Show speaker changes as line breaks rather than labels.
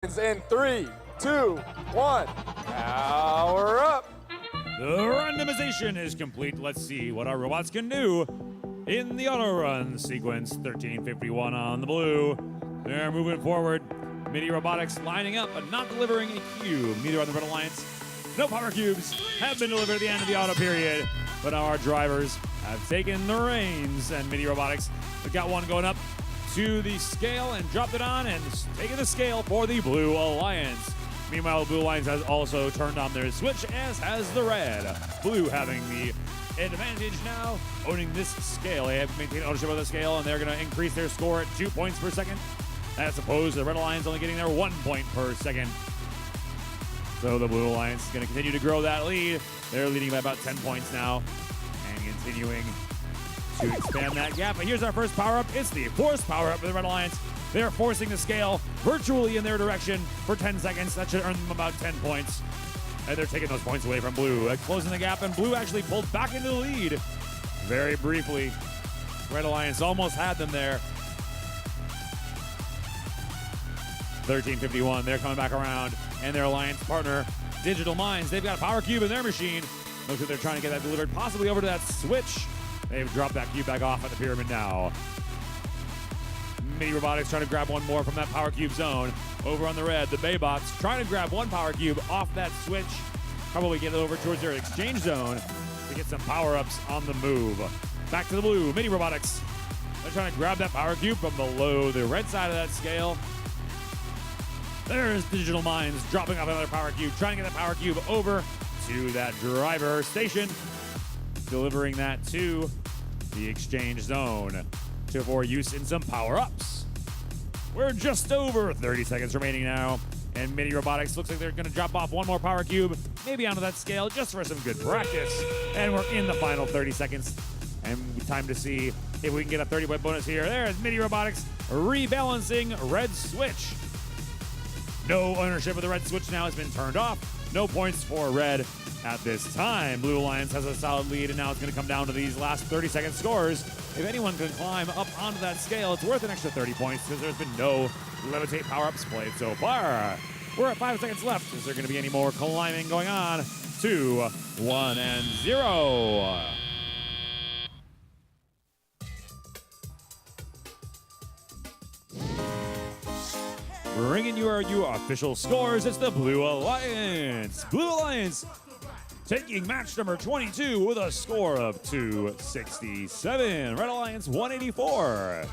In 3, 2, 1, power up.
The randomization is complete. Let's see what our robots can do in the auto run sequence. 1351 on the blue. They're moving forward. Mini Robotics lining up but not delivering a cube. Neither on the Red Alliance. No power cubes have been delivered at the end of the auto period. But now our drivers have taken the reins, and Mini Robotics have got one going up to the scale and dropped it on and taken the scale for the Blue Alliance. Meanwhile, the Blue Alliance has also turned on their switch, as has the Red. Blue having the advantage now, owning this scale. They have maintained ownership of the scale, and they're going to increase their score at 2 points per second, as opposed to the Red Alliance only getting their 1 point per second. So the Blue Alliance is going to continue to grow that lead. They're leading by about 10 points now, and continuing to expand that gap. But here's our first power-up. It's the force power-up for the Red Alliance. They're forcing the scale virtually in their direction for 10 seconds. That should earn them about 10 points. And they're taking those points away from Blue. Closing the gap, and Blue actually pulled back into the lead very briefly. Red Alliance almost had them there. 1351, they're coming back around. And their alliance partner, Digital Minds, they've got a power cube in their machine. Looks like they're trying to get that delivered possibly over to that switch. They've dropped that cube back off at the pyramid now. Mini Robotics trying to grab one more from that power cube zone. Over on the Red, the Baybots trying to grab one power cube off that switch. Probably get it over towards their exchange zone to get some power-ups on the move. Back to the Blue, Mini Robotics. They're trying to grab that power cube from below the Red side of that scale. There's Digital Minds dropping off another power cube, trying to get that power cube over to that driver station, delivering that to the exchange zone for use in some power-ups. We're just over 30 seconds remaining now, and Mini Robotics looks like they're going to drop off one more power cube, maybe onto that scale, just for some good practice. And we're in the final 30 seconds, and time to see if we can get a 30-point bonus here. There's Mini Robotics rebalancing Red Switch. No ownership of the Red Switch now has been turned off. No points for Red at this time. Blue Alliance has a solid lead, and now it's going to come down to these last 30-second scores. If anyone can climb up onto that scale, it's worth an extra 30 points because there's been no levitate power-ups played so far. We're at 5 seconds left. Is there going to be any more climbing going on? 2, 1, and 0. Bringing you our official scores, it's the Blue Alliance. Blue Alliance taking match number 22 with a score of 267. Red Alliance 184.